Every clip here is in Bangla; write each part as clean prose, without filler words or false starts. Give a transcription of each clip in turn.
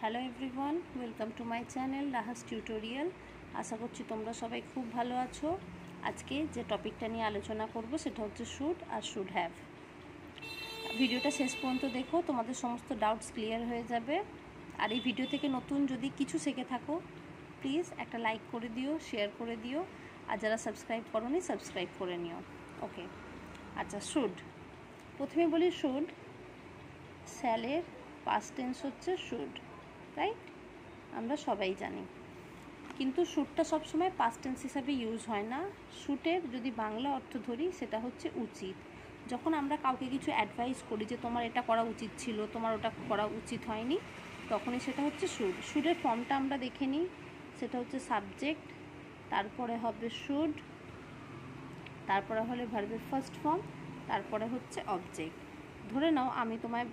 Hello everyone, welcome to my channel Rahas tutorial. আশা করছি তোমরা সবাই খুব ভালো আছো। আজকে যে টপিকটা নিয়ে আলোচনা করব সেটা হচ্ছে শুড আর শুড হ্যাভ। ভিডিওটা শেষ পর্যন্ত দেখো, তোমাদের সমস্ত ডাউটস ক্লিয়ার হয়ে যাবে। আর এই ভিডিও থেকে নতুন যদি কিছু শিখে থাকো প্লিজ একটা লাইক করে দিও, শেয়ার করে দিও, আর যারা সাবস্ক্রাইব করোনি সাবস্ক্রাইব করে নিও। ওকে, আচ্ছা, শুড প্রথমে বলি। শুড শ্যালের পাস্ট টেন্স হচ্ছে শুড, রাইট? আমরা সবাই জানি, কিন্তু শুডটা সবসময় পাস্ট টেন্স হিসাবে ইউজ হয় না। শুটের যদি বাংলা অর্থ ধরি সেটা হচ্ছে উচিত। যখন আমরা কাউকে কিছু অ্যাডভাইস করি যে তোমার এটা করা উচিত ছিল, তোমার ওটা করা উচিত হয়নি, তখনই সেটা হচ্ছে শুড। শুডের ফর্মটা আমরা দেখে নিই। সেটা হচ্ছে সাবজেক্ট, তারপরে হবে শুড, তারপরে হলে ভার্বের ফার্স্ট ফর্ম, তারপরে হচ্ছে অবজেক্ট। ধরে নাও আমি তোমায়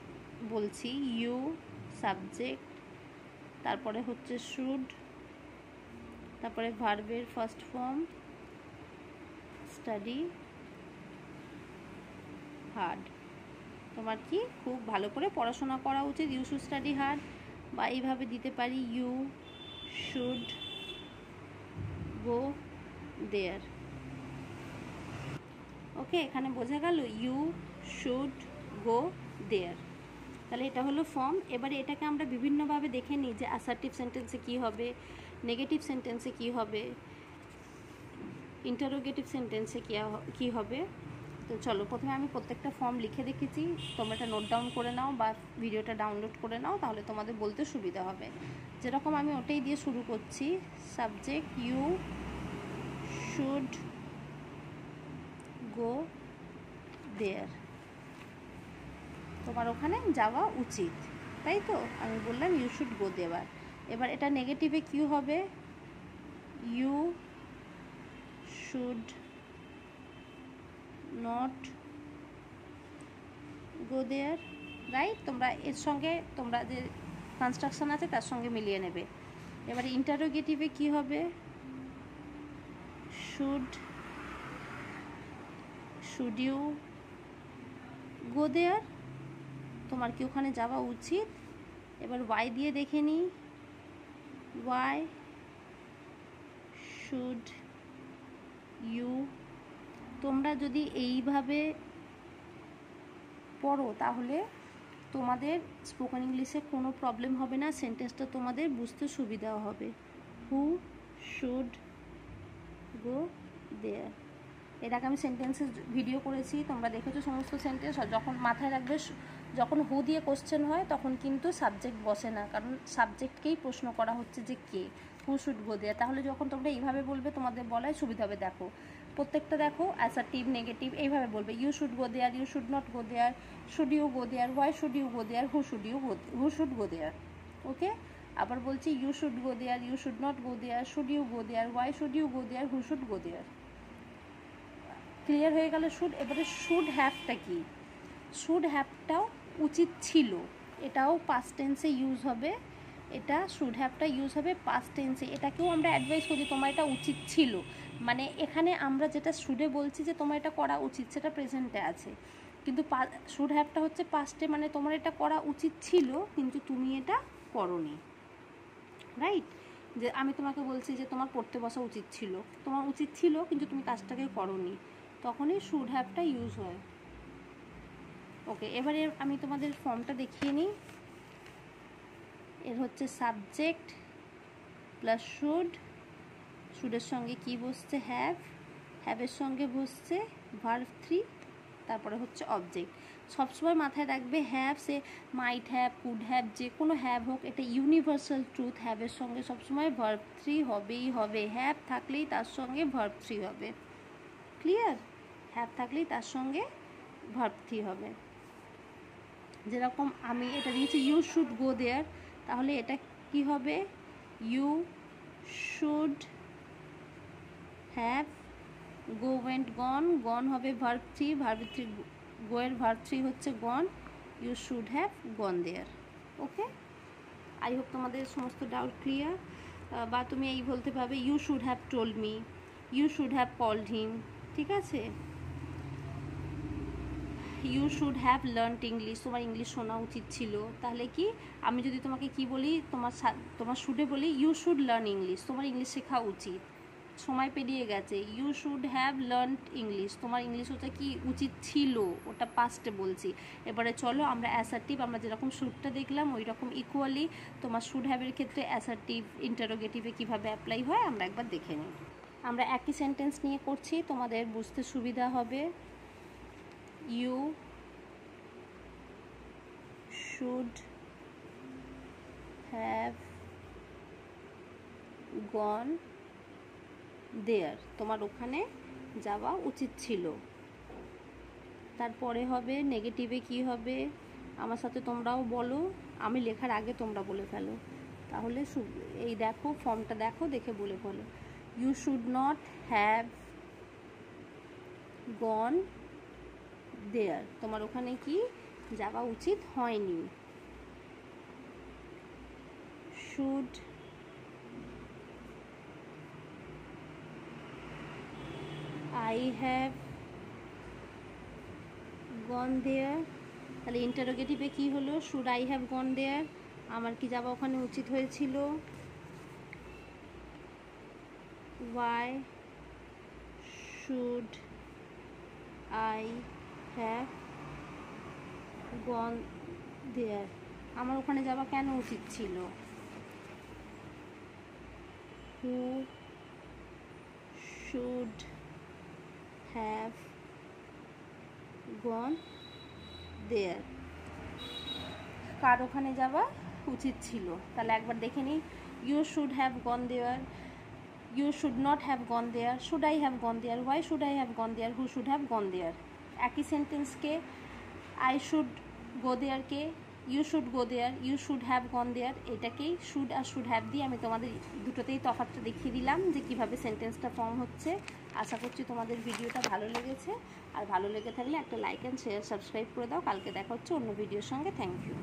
বলছি ইউ সাবজেক্ট, তারপরে হচ্ছে শুড, তারপরে ভার্বের ফার্স্ট ফর্ম স্টাডি হার্ড। তোমার কি খুব ভালো করে পড়াশোনা করা উচিত, ইউ শুড স্টাডি হার্ড। বা এইভাবে দিতে পারি ইউ শুড গো দেয়ার। ওকে, এখানে বোঝা গেল ইউ শুড গো দেয়ার। তাহলে এটা হলো ফর্ম। এবারে এটাকে আমরা বিভিন্নভাবে দেখে নিই যে অ্যাসার্টিভ সেন্টেন্সে কী হবে, নেগেটিভ সেন্টেন্সে কী হবে, ইন্টারোগেটিভ সেন্টেন্সে কী হবে। তো চলো, প্রথমে আমি প্রত্যেকটা ফর্ম লিখে রেখেছি, তোমরা এটা নোট ডাউন করে নাও বা ভিডিওটা ডাউনলোড করে নাও, তাহলে তোমাদের বলতে সুবিধা হবে। যেরকম আমি ওটাই দিয়ে শুরু করছি। সাবজেক্ট ইউ শুড গো দেয়ার, তোমার ওখানে যাওয়া উচিত, তাই তো? আমি বললাম ইউ শুড গো দেওয়ার। এবার এটা নেগেটিভে কী হবে? You should not go there, right? তোমরা এর সঙ্গে তোমরা যে কনস্ট্রাকশন আছে তার সঙ্গে মিলিয়ে নেবে। এবারে ইন্টারোগেটিভে কী হবে? শুড ইউ গো দেয়ার, তোমার কি ওখানে যাওয়া উচিত? এবার ওয়াই দিয়ে দেখে নিই। Why should you. তোমরা যদি এইভাবে পড়ো তাহলে তোমাদের স্পোকেন ইংলিশে কোনো প্রবলেম হবে না, সেন্টেন্সটা তোমাদের বুঝতে সুবিধা হবে। হু শুড গো দেয়ার। এর আগে আমি সেন্টেন্সের ভিডিও করেছি, তোমরা দেখেছো সমস্ত সেন্টেন্স। আর যখন মাথায় রাখবে, যখন হু দিয়ে কোশ্চেন হয় তখন কিন্তু সাবজেক্ট বসে না, কারণ সাবজেক্টকেই প্রশ্ন করা হচ্ছে যে কে। হু শুড গো দেয়ার। তাহলে যখন তোমরা এইভাবে বলবে তোমাদের বলায় সুবিধা হবে। দেখো প্রত্যেকটা, দেখো অ্যাসার্টিভ নেগেটিভ এইভাবে বলবে। You should go there, you should not go there, should you go there, why should you go there, who should go there. Okay, আবার বলছি you should go there, you should not go there, should you go there, why should you go there, who should go there. Clear হয়ে গেল শুড। এবারে শুড হ্যাভটা কি? শুড হ্যাভটাও উচিত ছিল, এটাও পাস্ট টেন্সে ইউজ হবে। এটা শুড হ্যাভটা ইউজ হবে পাস্ট টেন্সে। এটাকেও আমরা অ্যাডভাইস করি তোমার এটা উচিত ছিল, মানে এখানে আমরা যেটা শুডে বলছি যে তোমার এটা করা উচিত, সেটা প্রেজেন্টে আছে, কিন্তু শুড হ্যাভটা হচ্ছে পাস্টে, মানে তোমার এটা করা উচিত ছিল কিন্তু তুমি এটা করোনি, রাইট? যে আমি তোমাকে বলছি যে তোমার পড়তে বসা উচিত ছিল, তোমার উচিত ছিল কিন্তু তুমি কাজটাকে করোনি, তখনই শুড হ্যাভটা ইউজ হয়। ওকে, এবারে আমি তোমাদের ফর্মটা দেখিয়ে নিই। এর হচ্ছে সাবজেক্ট প্লাস শুড, শুডের সঙ্গে কি বসছে? হ্যাভ, হ্যাভের সঙ্গে বসছে ভার্ব 3, তারপরে হচ্ছে অবজেক্ট। সবসময় মাথায় রাখবে have, say might have, could have, যে কোনো হ্যাভ হোক, এটা ইউনিভার্সাল ট্রুথ। হ্যাভের সঙ্গে সবসময় ভার্ব 3 হবেই হবে। হ্যাভ থাকলেই তার সঙ্গে ভার্ব 3 হবে। ক্লিয়ার? হ্যাভ থাকলেই তার সঙ্গে ভার্ব 3 হবে। যেরকম আমি এটা দিয়েছি ইউ শুড গো দেয়ার, তাহলে এটা কি হবে? You should have go went gone, gone হবে ভার্ব 3, ভার্ব 3, গোয়ের ভার্ব 3 হচ্ছে gone. You should have gone there. Okay, I hope তোমাদের সমস্ত ডাউট ক্লিয়ার। বা তুমি এই বলতে পারবে you should have told me, you should have called him. ঠিক আছে, you should have learned English, তোমার ইংলিশ শোনা উচিত ছিল। তাহলে কি, আমি যদি তোমাকে কি বলি, তোমার শুডে বলি ইউ শুড লার্ন ইংলিশ, তোমার ইংলিশ শেখা উচিত, সময় পেরিয়ে গেছে, you should have learned English, তোমার ইংলিশ ওটা কি উচিত ছিল, ওটা পাস্টে বলছি। এবারে চলো আমরা অ্যাসার্টিভ, আমরা যেরকম শুডটা দেখলাম ওই রকম ইকুয়ালি তোমার শুড হ্যাভের ক্ষেত্রে অ্যাসার্টিভ ইন্টারোগেটিভে কীভাবে অ্যাপ্লাই হয় আমরা একবার দেখে নিই। আমরা একই সেন্টেন্স নিয়ে করছি, তোমাদের বুঝতে সুবিধা হবে। You should have gone there, তোমার ওখানে যাওয়া উচিত ছিল। তারপরে হবে নেগেটিভে কি হবে, আমার সাথে তোমরাও বলো, আমি লেখার আগে তোমরা বলে ফেলো, তাহলে এই দেখো ফর্মটা দেখো, দেখে বলে ফেলো। You should not have gone there, তোমার ওখানে কি যাওয়া উচিত হয়নি। Should I have gone there, তাহলে ইন্টারোগেটিভে কি হলো, should I have gone there, আমার কি যাওয়া ওখানে উচিত হয়েছিল। why should I have gone there, আমার ওখানে যাওয়া কেন উচিত ছিল। who should have gone there, কার ওখানে যাওয়া উচিত ছিল। তাহলে একবার দেখে নিই, you should have gone there, you should not have gone there, should I have gone there, why should I have gone there, who should have gone there. একই সেন্টেন্সকে আই শুড গো দেয়ারকে you should go there, you should have gone there, এটাকেই শুড আর শুড হ্যাভ দিয়ে আমি তোমাদের দুটোতেই তফাৎটা দেখিয়ে দিলাম যে কীভাবে সেন্টেন্সটা ফর্ম হচ্ছে। আশা করছি তোমাদের ভিডিওটা ভালো লেগেছে, আর ভালো লেগে থাকলে একটা লাইক অ্যান্ড শেয়ার সাবস্ক্রাইব করে দাও। কালকে দেখা হচ্ছে অন্য ভিডিওর সঙ্গে। Thank you.